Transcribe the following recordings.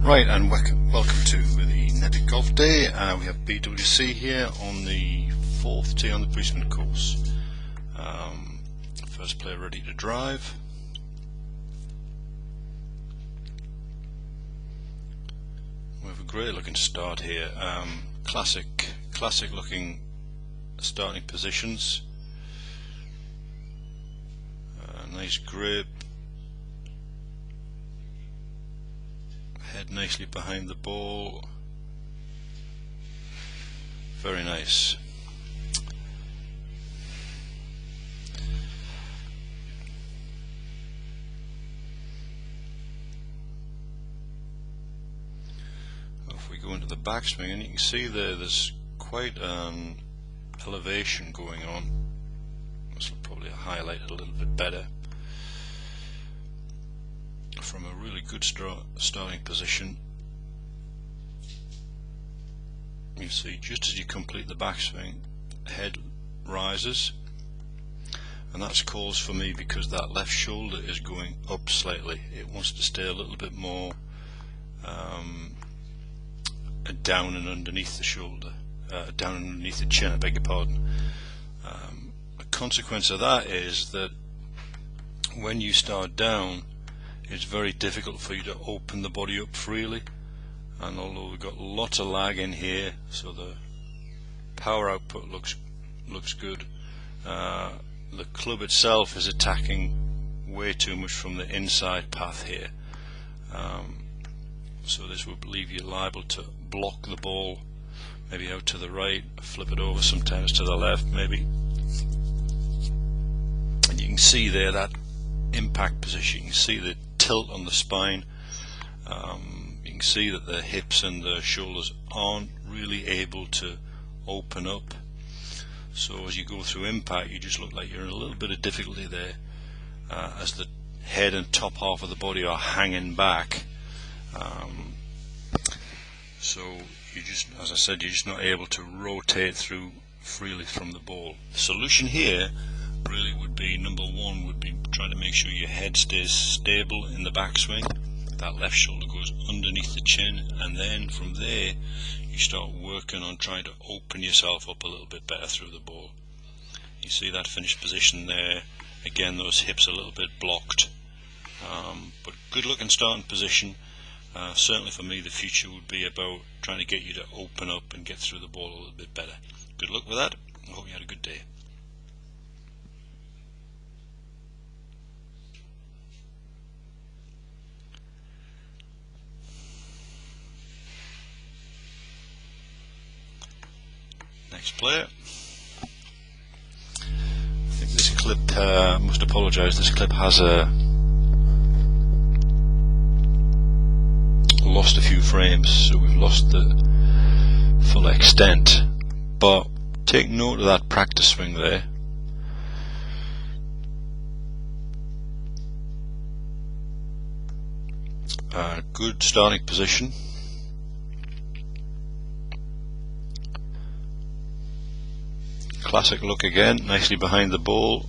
Right, and welcome to the NEPIC Golf Day. We have BWC here on the 4th tee on the Priestman course. First player ready to drive. We have a great looking start here. Classic looking starting positions. Nice grip. Head nicely behind the ball. Very nice. If we go into the backswing, and you can see there's quite an elevation going on. This will probably highlight it a little bit better. From a really good starting position, you see just as you complete the backswing, head rises, and that's cause for me because that left shoulder is going up slightly. It wants to stay a little bit more down and underneath the shoulder, down and underneath the chin, I beg your pardon. A consequence of that is that when you start down, it's very difficult for you to open the body up freely, and although we've got lots of lag in here, so the power output looks good, the club itself is attacking way too much from the inside path here, so this would leave you liable to block the ball, maybe out to the right, flip it over sometimes to the left maybe, and you can see there that impact position. You can see the tilt on the spine. You can see that the hips and the shoulders aren't really able to open up, so as you go through impact you just look like you're in a little bit of difficulty there, as the head and top half of the body are hanging back, so you just, as I said, you're just not able to rotate through freely from the ball. The solution here really would be, number one would be trying to make sure your head stays stable in the backswing, that left shoulder goes underneath the chin, and then from there you start working on trying to open yourself up a little bit better through the ball. You see that finished position there, again those hips a little bit blocked, but good looking starting position. Certainly for me the future would be about trying to get you to open up and get through the ball a little bit better. Good luck with that. I hope you had a good day. Next player. I think this clip, must apologise, this clip has lost a few frames, so we've lost the full extent, but take note of that practice swing there. Good starting position. Classic look again, nicely behind the ball.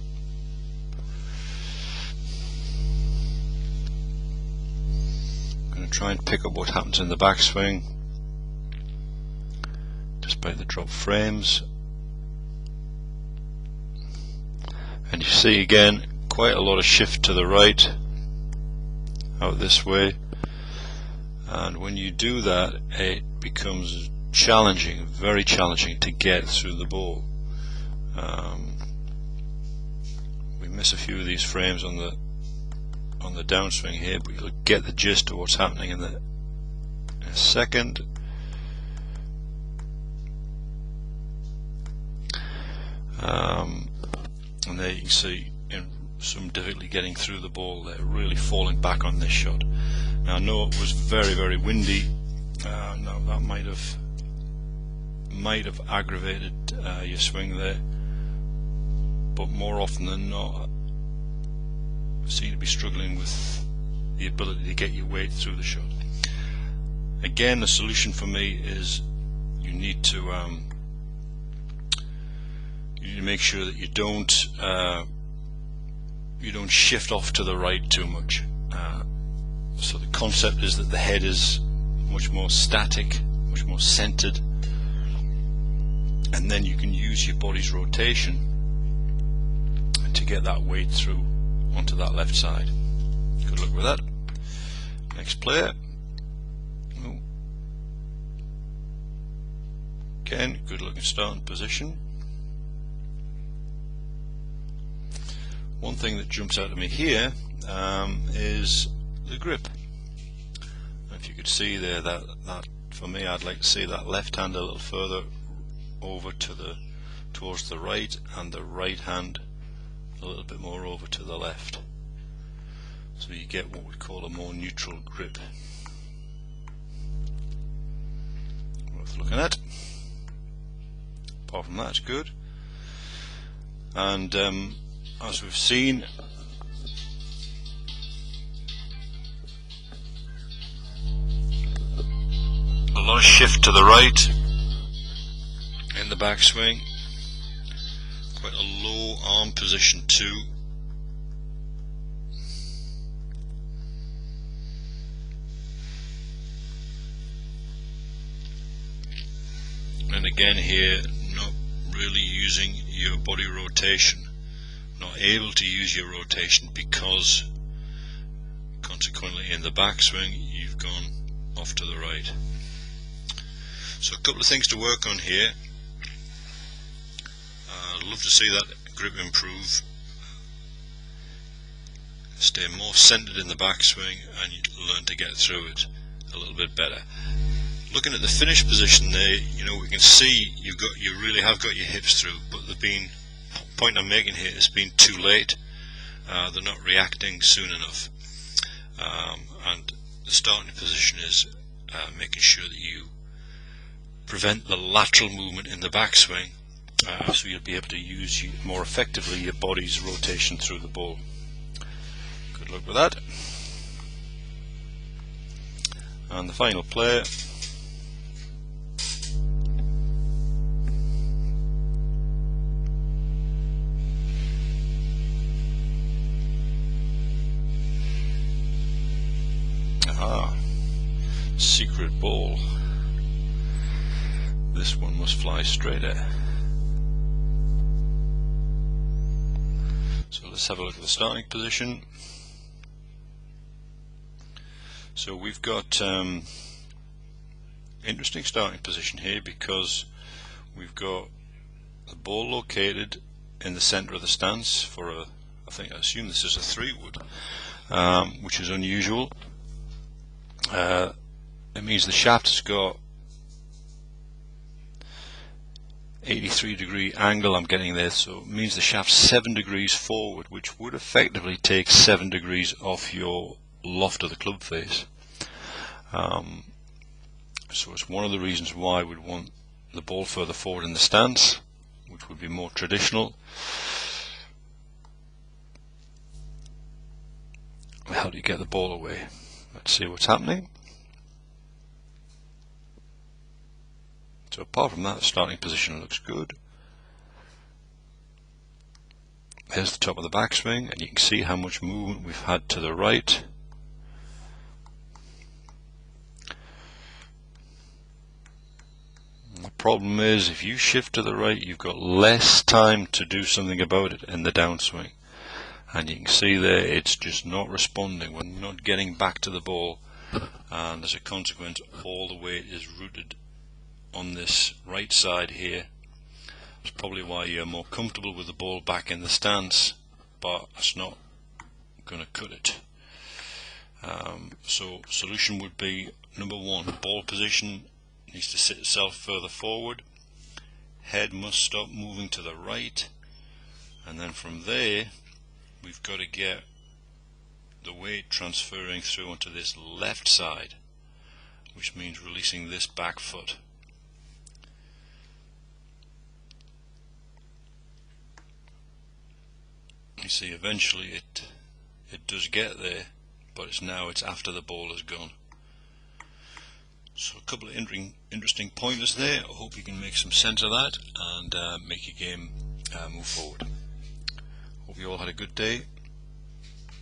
Going to try and pick up what happens in the backswing despite the drop frames. And you see again quite a lot of shift to the right, out this way, and when you do that it becomes challenging, very challenging to get through the ball. We miss a few of these frames on the downswing here, but you'll get the gist of what's happening in a second. And there you can see in some difficulty getting through the ball there, really falling back on this shot. Now I know it was very windy. Now that might have aggravated your swing there, but more often than not I seem to be struggling with the ability to get your weight through the shot. Again, the solution for me is you need to make sure that you don't shift off to the right too much. So the concept is that the head is much more static, much more centered, and then you can use your body's rotation to get that weight through onto that left side. Good luck with that. Next player. Oh. Again, good looking starting position. One thing that jumps out at me here is the grip. If you could see there, that for me, I'd like to see that left hand a little further over to towards the right, and the right hand a little bit more over to the left, so you get what we call a more neutral grip. Worth looking at. Apart from that, it's good. And as we've seen, a lot of shift to the right in the backswing. Quite a low arm position too. And again here, not really using your body rotation, not able to use your rotation because consequently in the backswing you've gone off to the right. So a couple of things to work on here. I'd love to see that grip improve, stay more centered in the backswing, and you learn to get through it a little bit better. Looking at the finish position there, we can see you really have got your hips through, but the point I'm making here is being too late. They're not reacting soon enough, and the starting position is making sure that you prevent the lateral movement in the backswing, so you'll be able to use more effectively your body's rotation through the ball. Good luck with that. And the final player. Secret ball. This one must fly straighter. So let's have a look at the starting position. So we've got interesting starting position here, because we've got the ball located in the center of the stance for I assume this is a 3-wood, which is unusual. It means the shaft has got 83-degree angle I'm getting there, so it means the shaft's 7 degrees forward, which would effectively take 7 degrees off your loft of the club face. So it's one of the reasons why we'd want the ball further forward in the stance, which would be more traditional. How do you get the ball away? Let's see what's happening. So apart from that, the starting position looks good. Here's the top of the backswing, and you can see how much movement we've had to the right. The problem is, if you shift to the right, you've got less time to do something about it in the downswing. And you can see there, it's just not responding. We're not getting back to the ball, and as a consequence, all the weight is rooted on this right side here. It's probably why you're more comfortable with the ball back in the stance, but it's not going to cut it. So solution would be, number one, ball position needs to sit itself further forward, head must stop moving to the right, and then from there we've got to get the weight transferring through onto this left side, which means releasing this back foot. You see, eventually it does get there, but it's after the ball has gone. So a couple of interesting pointers there. I hope you can make some sense of that and make your game move forward. Hope you all had a good day.